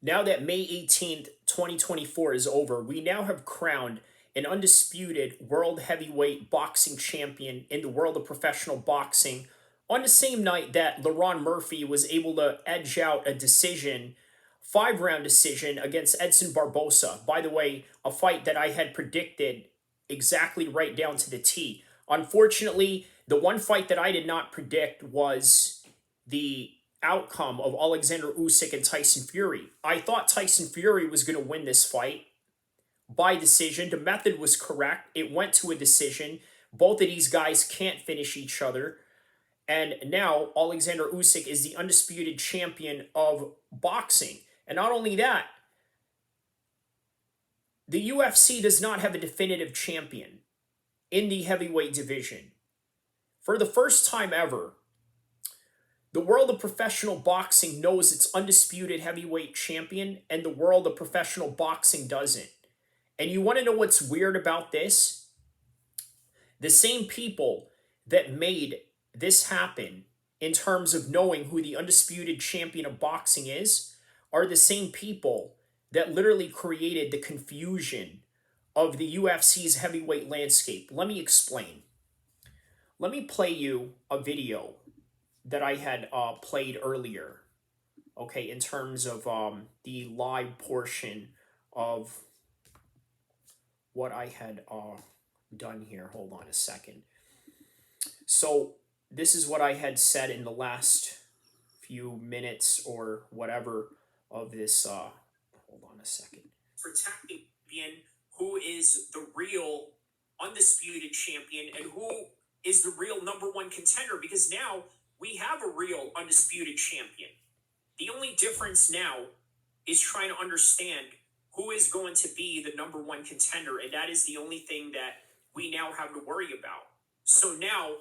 Now that May 18th, 2024 is over, we now have crowned an undisputed world heavyweight boxing champion in the world of professional boxing on the same night that LaRon Murphy was able to edge out a decision, 5-round decision against Edson Barbosa. By the way, a fight that I had predicted exactly right down to the T. Unfortunately, the one fight that I did not predict was the outcome of Alexander Usyk and Tyson Fury. I thought Tyson Fury was going to win this fight by decision. The method was correct. It went to a decision. Both of these guys can't finish each other. And now Alexander Usyk is the undisputed champion of boxing. And not only that, the UFC does not have a definitive champion in the heavyweight division. For the first time ever, the world of professional boxing knows its undisputed heavyweight champion, and the world of professional boxing doesn't. And you want to know what's weird about this? The same people that made this happen in terms of knowing who the undisputed champion of boxing is are the same people that literally created the confusion of the UFC's heavyweight landscape. Let me explain. Let me play you a video that I had played earlier, okay, in terms of the live portion of what I had done here. Hold on a second. So this is what I had said in the last few minutes or whatever of this. Hold on a second. Protecting champion, who is the real undisputed champion and who is the real #1 contender, because now we have a real undisputed champion. The only difference now is trying to understand who is going to be the #1 contender, and that is the only thing that we now have to worry about. So now,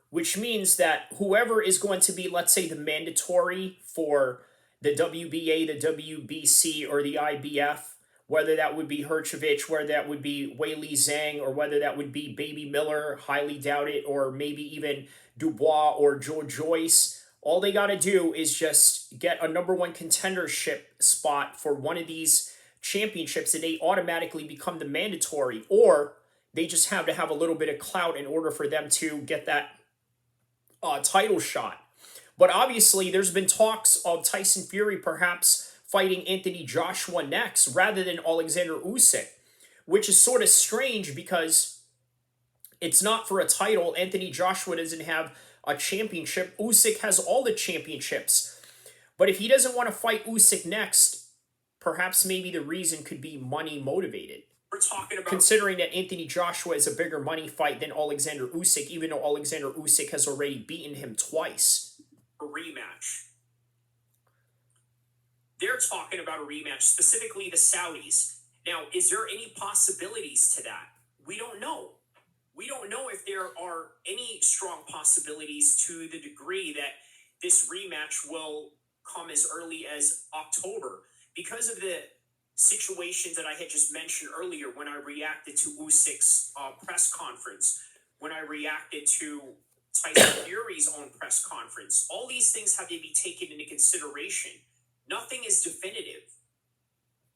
which means that whoever is going to be, let's say, the mandatory for the WBA, the WBC, or the IBF, whether that would be Herjavec, whether that would be Weili Zhang, or whether that would be Baby Miller, highly doubt it, or maybe even Dubois or Joe Joyce, all they got to do is just get a #1 contendership spot for one of these championships, and they automatically become the mandatory, or they just have to have a little bit of clout in order for them to get that title shot. But obviously, there's been talks of Tyson Fury perhaps fighting Anthony Joshua next rather than Alexander Usyk, which is sort of strange because it's not for a title. Anthony Joshua doesn't have a championship. Usyk has all the championships. But if he doesn't want to fight Usyk next, perhaps maybe the reason could be money motivated. We're talking about, considering that Anthony Joshua is a bigger money fight than Alexander Usyk, even though Alexander Usyk has already beaten him twice. A rematch. They're talking about a rematch, specifically the Saudis. Now, is there any possibilities to that? We don't know. We don't know if there are any strong possibilities to the degree that this rematch will come as early as October, because of the situations that I had just mentioned earlier when I reacted to Usyk's press conference, when I reacted to Tyson Fury's own press conference. All these things have to be taken into consideration. Nothing is definitive.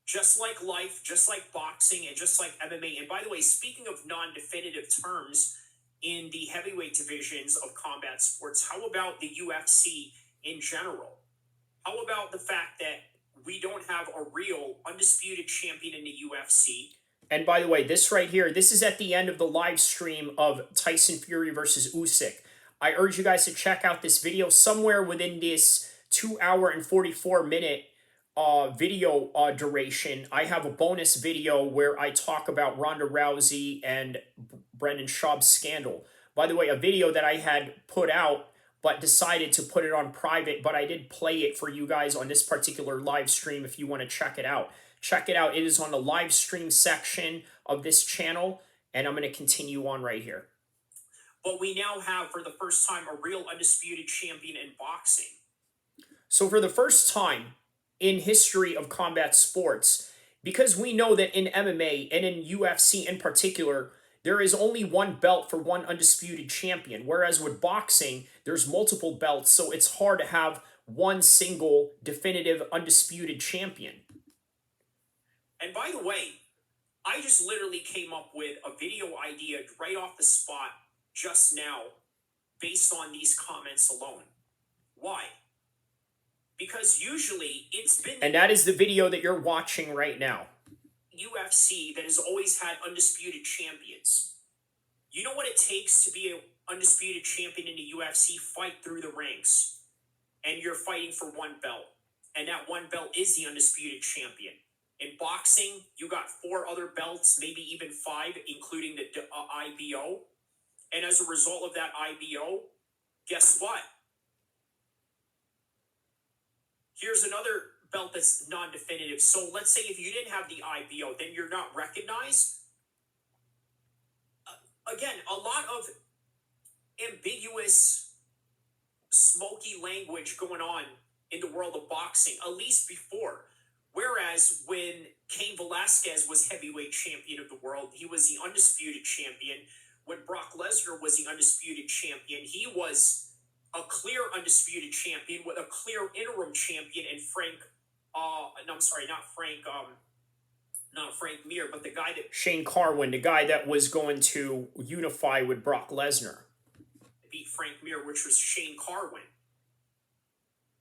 Just like life, just like boxing, and just like MMA. And by the way, speaking of non-definitive terms in the heavyweight divisions of combat sports, how about the UFC in general? How about the fact that we don't have a real undisputed champion in the UFC? And by the way, this right here, this is at the end of the live stream of Tyson Fury versus Usyk. I urge you guys to check out this video somewhere within this 2 hour and 44 minute video duration. I have a bonus video where I talk about Ronda Rousey and Brendan Schaub's scandal. By the way, a video that I had put out but decided to put it on private, but I did play it for you guys on this particular live stream if you want to check it out. Check it out. It is on the live stream section of this channel, and I'm going to continue on right here. But we now have, for the first time, a real undisputed champion in boxing. So for the first time in history of combat sports, because we know that in MMA and in UFC in particular, there is only one belt for one undisputed champion, whereas with boxing, there's multiple belts, so it's hard to have one single definitive undisputed champion. And by the way, I just literally came up with a video idea right off the spot just now based on these comments alone. Why? Because usually it's been... And that is the video that you're watching right now. UFC that has always had undisputed champions. You know what it takes to be an undisputed champion in the UFC? Fight through the ranks. And you're fighting for one belt. And that one belt is the undisputed champion. In boxing, you got 4 other belts, maybe even 5, including the IBO. And as a result of that IBO, guess what? Here's another belt that's non-definitive. So let's say if you didn't have the IBO, then you're not recognized. Again, a lot of ambiguous, smoky language going on in the world of boxing, at least before. Whereas when Cain Velasquez was heavyweight champion of the world, he was the undisputed champion. When Brock Lesnar was the undisputed champion, he was a clear undisputed champion with a clear interim champion in not Frank Mir, but the guy that... Shane Carwin, the guy that was going to unify with Brock Lesnar. Beat Frank Mir, which was Shane Carwin.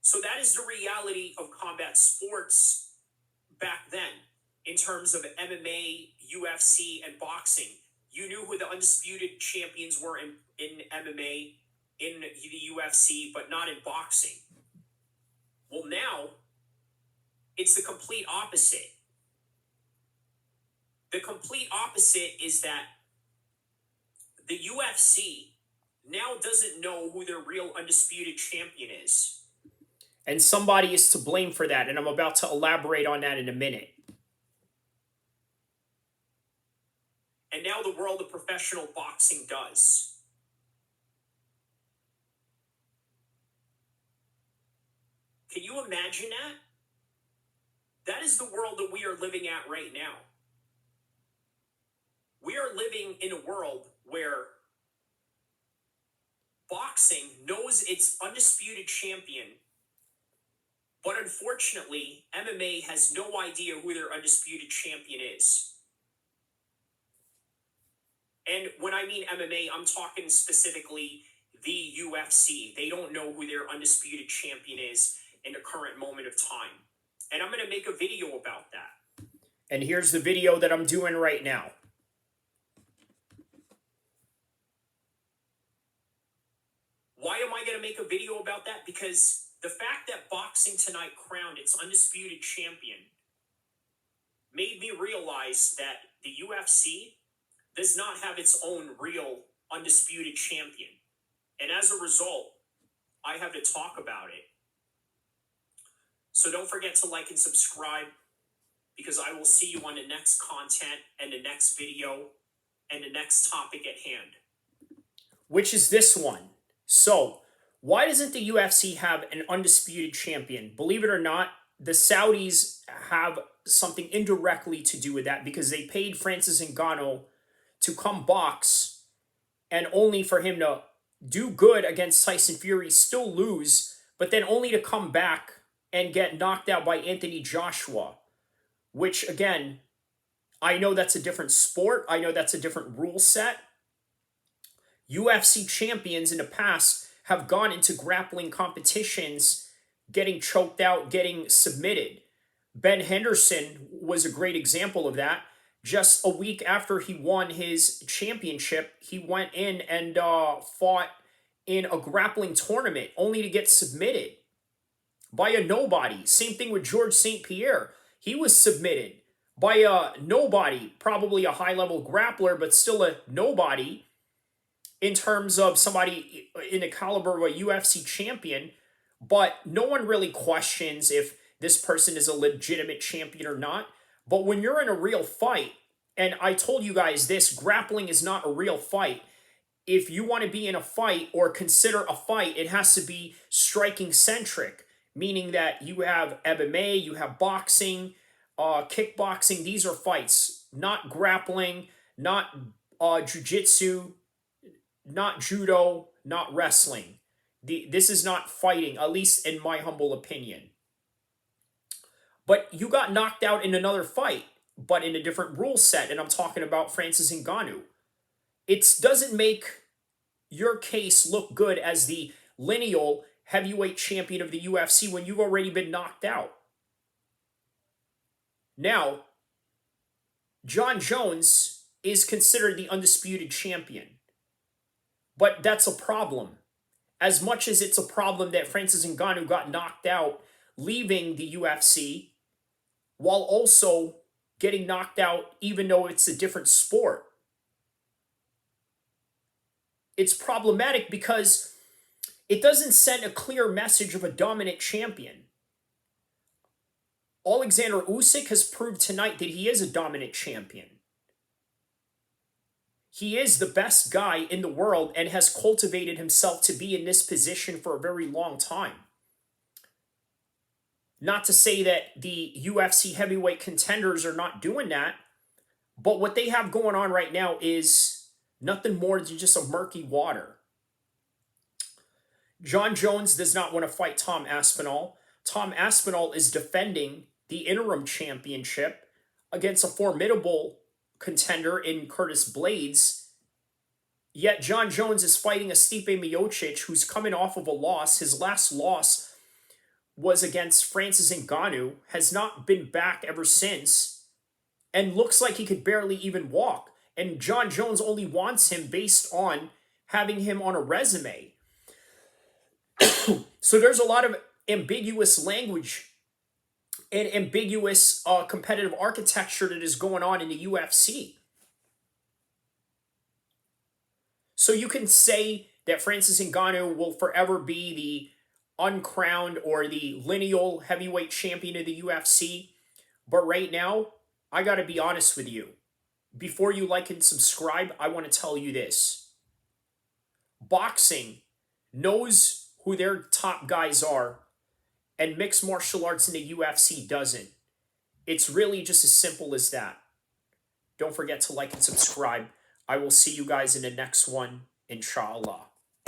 So that is the reality of combat sports back then, in terms of MMA, UFC, and boxing. You knew who the undisputed champions were in MMA, in the UFC, but not in boxing. Well, now, it's the complete opposite. The complete opposite is that the UFC now doesn't know who their real undisputed champion is. And somebody is to blame for that, and I'm about to elaborate on that in a minute. And now the world of professional boxing does. Can you imagine that? That is the world that we are living at right now. We are living in a world where boxing knows its undisputed champion, but unfortunately, MMA has no idea who their undisputed champion is. And when I mean MMA, I'm talking specifically the UFC. They don't know who their undisputed champion is in the current moment of time. And I'm going to make a video about that. And here's the video that I'm doing right now. Why am I going to make a video about that? Because the fact that Boxing Tonight crowned its undisputed champion made me realize that the UFC does not have its own real undisputed champion. And as a result, I have to talk about it. So don't forget to like and subscribe, because I will see you on the next content and the next video and the next topic at hand, which is this one. So, why doesn't the UFC have an undisputed champion? Believe it or not, the Saudis have something indirectly to do with that, because they paid Francis Ngannou to come box, and only for him to do good against Tyson Fury, still lose, but then only to come back and get knocked out by Anthony Joshua, which, again, I know that's a different sport. I know that's a different rule set. UFC champions in the past have gone into grappling competitions, getting choked out, getting submitted. Ben Henderson was a great example of that. Just a week after he won his championship, he went in and fought in a grappling tournament, only to get submitted by a nobody. Same thing with George St. Pierre. He was submitted by a nobody, probably a high-level grappler, but still a nobody in terms of somebody in the caliber of a UFC champion. But no one really questions if this person is a legitimate champion or not. But when you're in a real fight, and I told you guys this, grappling is not a real fight. If you want to be in a fight or consider a fight, it has to be striking-centric, meaning that you have MMA, you have boxing, kickboxing. These are fights, not grappling, not jiu-jitsu, not judo, not wrestling. This is not fighting, at least in my humble opinion. But you got knocked out in another fight, but in a different rule set, and I'm talking about Francis Ngannou. It doesn't make your case look good as the lineal heavyweight champion of the UFC when you've already been knocked out. Now, Jon Jones is considered the undisputed champion. But that's a problem. As much as it's a problem that Francis Ngannou got knocked out leaving the UFC, while also getting knocked out even though it's a different sport. It's problematic because it doesn't send a clear message of a dominant champion. Alexander Usyk has proved tonight that he is a dominant champion. He is the best guy in the world and has cultivated himself to be in this position for a very long time. Not to say that the UFC heavyweight contenders are not doing that, but what they have going on right now is nothing more than just a murky water. Jon Jones does not want to fight Tom Aspinall. Tom Aspinall is defending the interim championship against a formidable contender in Curtis Blades. Yet Jon Jones is fighting a Stipe Miocic who's coming off of a loss. His last loss was against Francis Ngannou, has not been back ever since, and looks like he could barely even walk. And Jon Jones only wants him based on having him on a resume. So there's a lot of ambiguous language and ambiguous competitive architecture that is going on in the UFC. So you can say that Francis Ngannou will forever be the uncrowned or the lineal heavyweight champion of the UFC. But right now, I got to be honest with you. Before you like and subscribe, I want to tell you this. Boxing knows who their top guys are, and mixed martial arts in the UFC doesn't. It's really just as simple as that. Don't forget to like and subscribe. I will see you guys in the next one, inshallah.